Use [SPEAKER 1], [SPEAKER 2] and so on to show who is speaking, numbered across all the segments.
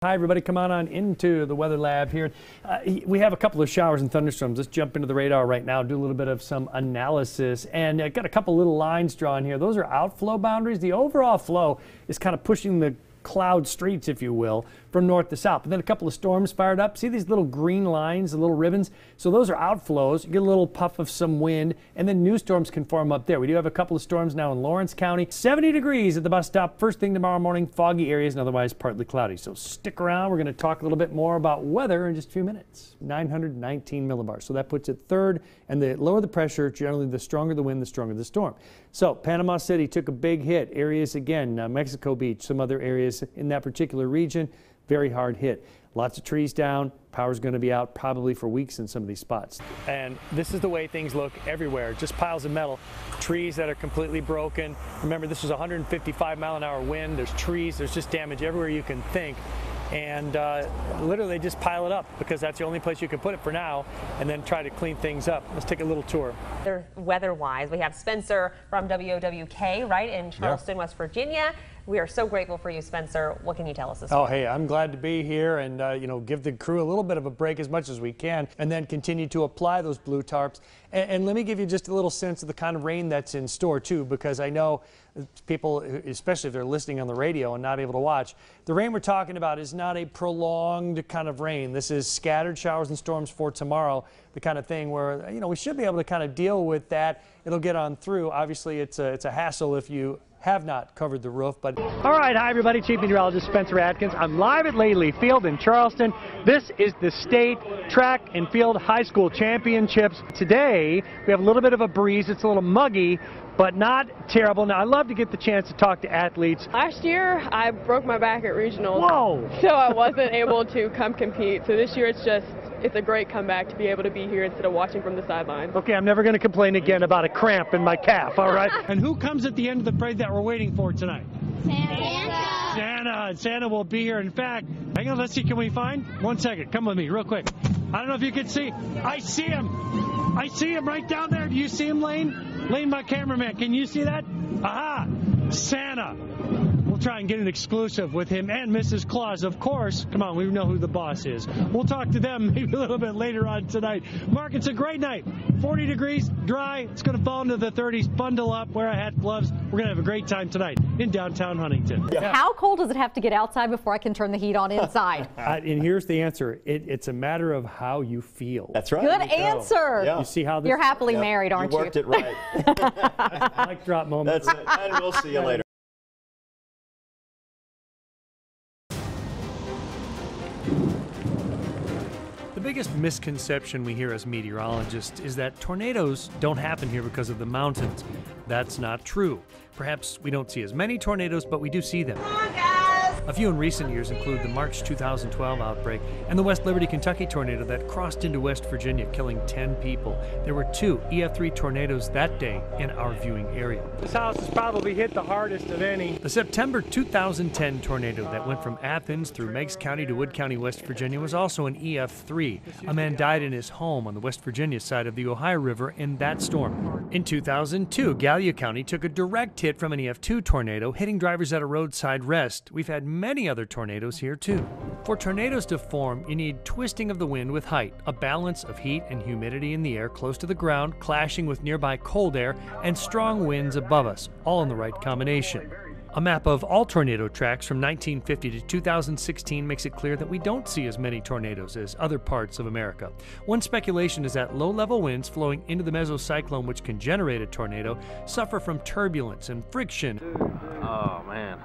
[SPEAKER 1] Hi everybody, come on into the weather lab here. We have a couple of showers and thunderstorms. Let's jump into the radar right now, do a little bit of some analysis. And I got a couple little lines drawn here. Those are outflow boundaries. The overall flow is kind of pushing the cloud streets, if you will, from north to south. But then a couple of storms fired up. See these little green lines, the little ribbons? So those are outflows. You get a little puff of some wind, and then new storms can form up there. We do have a couple of storms now in Lawrence County. 70 degrees at the bus stop. First thing tomorrow morning, foggy areas and otherwise partly cloudy. So stick around. We're going to talk a little bit more about weather in just a few minutes. 919 millibars. So that puts it third, and the lower the pressure, generally the stronger the wind, the stronger the storm. So Panama City took a big hit. Areas again, Mexico Beach, some other areas in that particular region, very hard hit. Lots of trees down. Power's going to be out probably for weeks in some of these spots. And this is the way things look everywhere. Just piles of metal, trees that are completely broken. Remember, this was 155-mile-an-hour wind. There's trees. There's just damage everywhere you can think. And literally just pile it up because that's the only place you can put it for now, and then try to clean things up. Let's take a little tour.
[SPEAKER 2] Weather-wise, we have Spencer from WXCAST, right, in Charleston, West Virginia. We are so grateful for you, Spencer. What can you tell us this week?
[SPEAKER 1] Oh, hey, I'm glad to be here and, give the crew a little bit of a break as much as we can, and then continue to apply those blue tarps. And let me give you just a little sense of the kind of rain that's in store, too, because I know people, especially if they're listening on the radio and not able to watch, the rain we're talking about is not a prolonged kind of rain. This is scattered showers and storms for tomorrow, the kind of thing where, we should be able to kind of deal with that. It'll get on through. Obviously, it's a hassle if you have not covered the roof, but... All right, hi everybody, Chief Meteorologist Spencer Atkins. I'm live at Lately Field in Charleston. This is the State Track and Field High School Championships. Today, we have a little bit of a breeze. It's a little muggy, but not terrible. Now, I love to get the chance to talk to athletes.
[SPEAKER 3] Last year, I broke my back at regionals.
[SPEAKER 1] Whoa!
[SPEAKER 3] So I wasn't able to come compete. So this year, it's a great comeback to be able to be here instead of watching from the sidelines.
[SPEAKER 1] Okay, I'm never going to complain again about a cramp in my calf, all right? And who comes at the end of the parade that we're waiting for tonight? Santa. Santa will be here. In fact, hang on, let's see, can we find? 1 second, come with me real quick. I don't know if you can see. I see him. I see him right down there. Do you see him, Lane? Lane, my cameraman, can you see that? Aha! Santa. We'll try and get an exclusive with him and Mrs. Claus, of course. Come on, we know who the boss is. We'll talk to them maybe a little bit later on tonight. Mark, it's a great night. 40 degrees, dry. It's going to fall into the 30s. Bundle up, wear a hat, gloves. We're going to have a great time tonight in downtown Huntington.
[SPEAKER 4] Yeah. How cold does it have to get outside before I can turn the heat on inside?
[SPEAKER 1] And here's the answer. It's a matter of how you feel.
[SPEAKER 5] That's right.
[SPEAKER 4] Good answer.
[SPEAKER 5] Yeah.
[SPEAKER 1] You see how this...
[SPEAKER 4] You're happily married, aren't you?
[SPEAKER 5] You worked it right.
[SPEAKER 1] I like drop moments.
[SPEAKER 5] That's it. And we'll see you later.
[SPEAKER 1] The biggest misconception we hear as meteorologists is that tornadoes don't happen here because of the mountains. That's not true. Perhaps we don't see as many tornadoes, but we do see them. A few in recent years include the March 2012 outbreak and the West Liberty, Kentucky tornado that crossed into West Virginia, killing 10 people. There were 2 EF3 tornadoes that day in our viewing area. This house has probably hit the hardest of any. The September 2010 tornado that went from Athens through Meigs County to Wood County, West Virginia was also an EF3. A man died in his home on the West Virginia side of the Ohio River in that storm. In 2002, Gallia County took a direct hit from an EF2 tornado, hitting drivers at a roadside rest. We've had many other tornadoes here too. For tornadoes to form, you need twisting of the wind with height, a balance of heat and humidity in the air close to the ground, clashing with nearby cold air, and strong winds above us, all in the right combination. A map of all tornado tracks from 1950 to 2016 makes it clear that we don't see as many tornadoes as other parts of America. One speculation is that low-level winds flowing into the mesocyclone, which can generate a tornado, suffer from turbulence and friction.
[SPEAKER 5] Oh, man.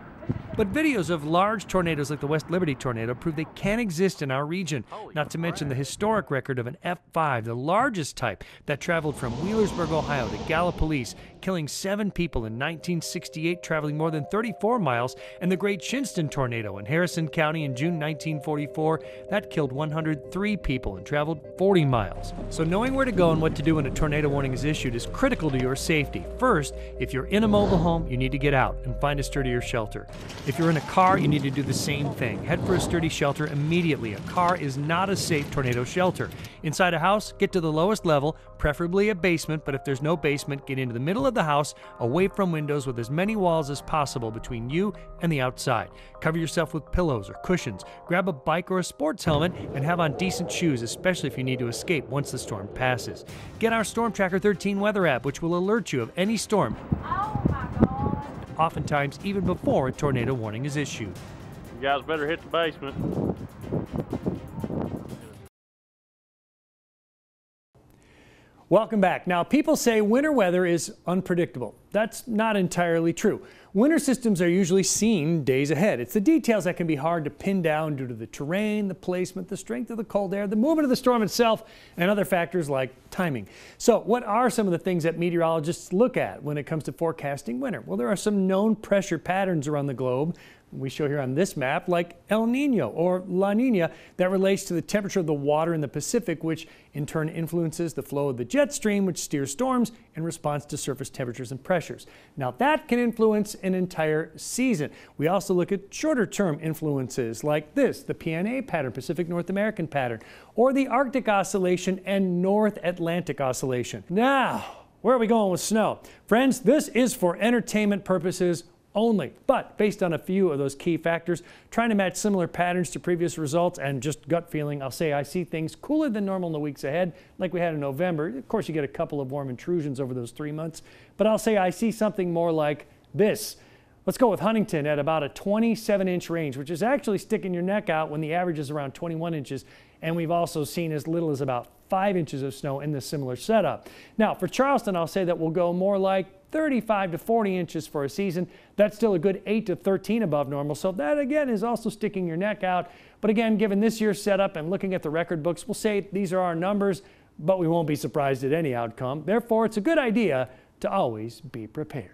[SPEAKER 1] But videos of large tornadoes like the West Liberty tornado prove they can exist in our region, not to mention the historic record of an F5, the largest type, that traveled from Wheelersburg, Ohio to Gallipolis, killing 7 people in 1968, traveling more than 34 miles, and the Great Shinston tornado in Harrison County in June 1944, that killed 103 people and traveled 40 miles. So knowing where to go and what to do when a tornado warning is issued is critical to your safety. First, if you're in a mobile home, you need to get out and find a sturdier shelter. If you're in a car, you need to do the same thing. Head for a sturdy shelter immediately. A car is not a safe tornado shelter. Inside a house, get to the lowest level, preferably a basement, but if there's no basement, get into the middle of the house, away from windows with as many walls as possible between you and the outside. Cover yourself with pillows or cushions. Grab a bike or a sports helmet and have on decent shoes, especially if you need to escape once the storm passes. Get our Storm Tracker 13 weather app, which will alert you of any storm.
[SPEAKER 6] Oh my God.
[SPEAKER 1] Oftentimes even before a tornado warning is issued.
[SPEAKER 5] You guys better hit the basement.
[SPEAKER 1] Welcome back. Now, people say winter weather is unpredictable. That's not entirely true. Winter systems are usually seen days ahead. It's the details that can be hard to pin down due to the terrain, the placement, the strength of the cold air, the movement of the storm itself, and other factors like timing. So what are some of the things that meteorologists look at when it comes to forecasting winter? Well, there are some known pressure patterns around the globe we show here on this map, like El Nino or La Nina, that relates to the temperature of the water in the Pacific, which in turn influences the flow of the jet stream, which steers storms in response to surface temperatures and pressures. Now that can influence an entire season. We also look at shorter term influences like this, the PNA pattern, Pacific North American pattern, or the Arctic Oscillation and North Atlantic Oscillation. Now, where are we going with snow? Friends, this is for entertainment purposes only, but based on a few of those key factors, trying to match similar patterns to previous results and just gut feeling, I'll say I see things cooler than normal in the weeks ahead, like we had in November. Of course, you get a couple of warm intrusions over those 3 months, but I'll say I see something more like this. Let's go with Huntington at about a 27-inch range, which is actually sticking your neck out when the average is around 21 inches. And we've also seen as little as about 5 inches of snow in this similar setup. Now, for Charleston, I'll say that we'll go more like 35 to 40 inches for a season. That's still a good 8 to 13 above normal. So that, again, is also sticking your neck out. But again, given this year's setup and looking at the record books, we'll say these are our numbers, but we won't be surprised at any outcome. Therefore, it's a good idea to always be prepared.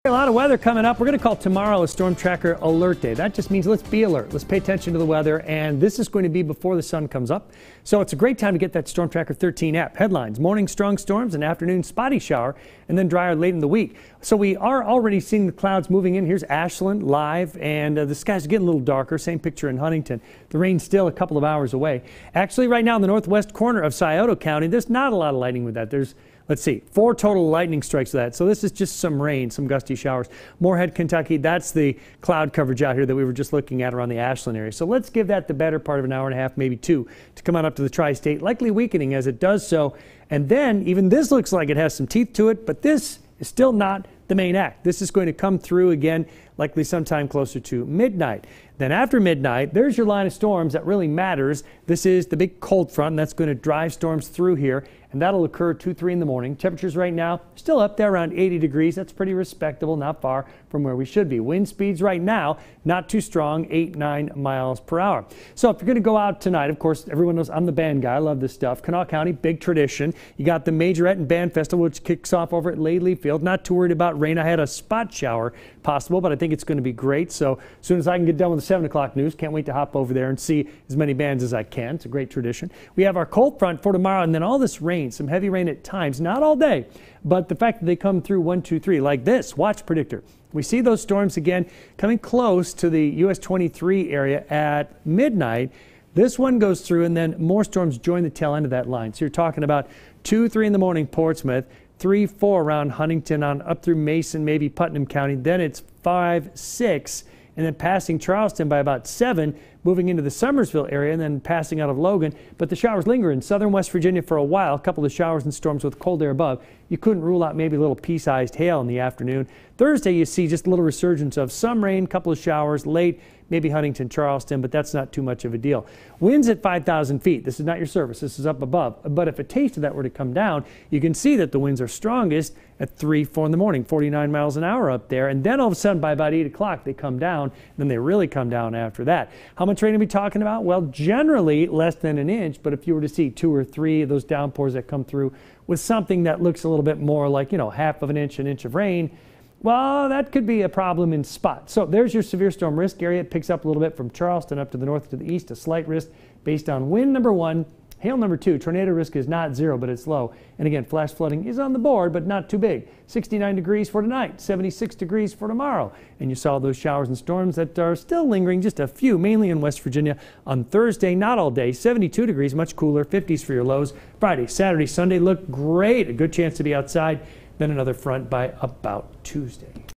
[SPEAKER 1] A lot of weather coming up. We're going to call tomorrow a Storm Tracker Alert Day. That just means let's be alert. Let's pay attention to the weather, and this is going to be before the sun comes up. So it's a great time to get that Storm Tracker 13 app. Headlines: morning strong storms, an afternoon spotty shower, and then drier late in the week. So we are already seeing the clouds moving in. Here's Ashland live, and the skies are getting a little darker. Same picture in Huntington. The rain's still a couple of hours away. Actually, right now in the northwest corner of Scioto County, there's not a lot of lightning with that. There's, let's see, 4 total lightning strikes with that. So this is just some rain, some gusty showers. Moorhead, Kentucky, that's the cloud coverage out here that we were just looking at around the Ashland area. So let's give that the better part of an hour and a half, maybe 2, to come on up to the tri-state, likely weakening as it does so. And then even this looks like it has some teeth to it, but this is still not the main act. This is going to come through again, likely sometime closer to midnight. Then after midnight, there's your line of storms that really matters. This is the big cold front, and that's going to drive storms through here, and that'll occur 2, 3 in the morning. Temperatures right now still up there around 80 degrees. That's pretty respectable, not far from where we should be. Wind speeds right now not too strong, 8, 9 miles per hour. So if you're going to go out tonight, of course, everyone knows I'm the band guy. I love this stuff. Kanawha County, big tradition. You got the Majorette and Band Festival, which kicks off over at Laidley Field. Not too worried about rain. I had a spot shower possible, but I think it's going to be great. So as soon as I can get done with the 7 o'clock news, can't wait to hop over there and see as many bands as I can. It's a great tradition. We have our cold front for tomorrow, and then all this rain, some heavy rain at times, not all day, but the fact that they come through 1, 2, 3 like this. Watch predictor. We see those storms again coming close to the US 23 area at midnight. This one goes through, and then more storms join the tail end of that line. So you're talking about 2, 3 in the morning, Portsmouth, 3, 4 around Huntington on up through Mason, maybe Putnam County. Then it's 5, 6, and then passing Charleston by about 7, moving into the Summersville area, and then passing out of Logan. But the showers linger in southern West Virginia for a while, a couple of showers and storms with cold air above. You couldn't rule out maybe a little pea-sized hail in the afternoon. Thursday, you see just a little resurgence of some rain, couple of showers late, maybe Huntington, Charleston, but that's not too much of a deal. Winds at 5,000 feet. This is not your surface. This is up above. But if a taste of that were to come down, you can see that the winds are strongest at 3, 4 in the morning, 49 miles an hour up there. And then all of a sudden by about 8 o'clock, they come down. And then they really come down after that. How much rain are we talking about? Well, generally less than an inch. But if you were to see 2 or 3 of those downpours that come through with something that looks a little bit more like, you know, half of an inch of rain, well, that could be a problem in spots. So there's your severe storm risk area. It picks up a little bit from Charleston up to the north to the east, a slight risk based on wind number 1 Hail number 2, tornado risk is not 0, but it's low. And again, flash flooding is on the board, but not too big. 69 degrees for tonight, 76 degrees for tomorrow. And you saw those showers and storms that are still lingering, just a few, mainly in West Virginia. On Thursday, not all day, 72 degrees, much cooler, 50s for your lows. Friday, Saturday, Sunday look great. A good chance to be outside. Then another front by about Tuesday.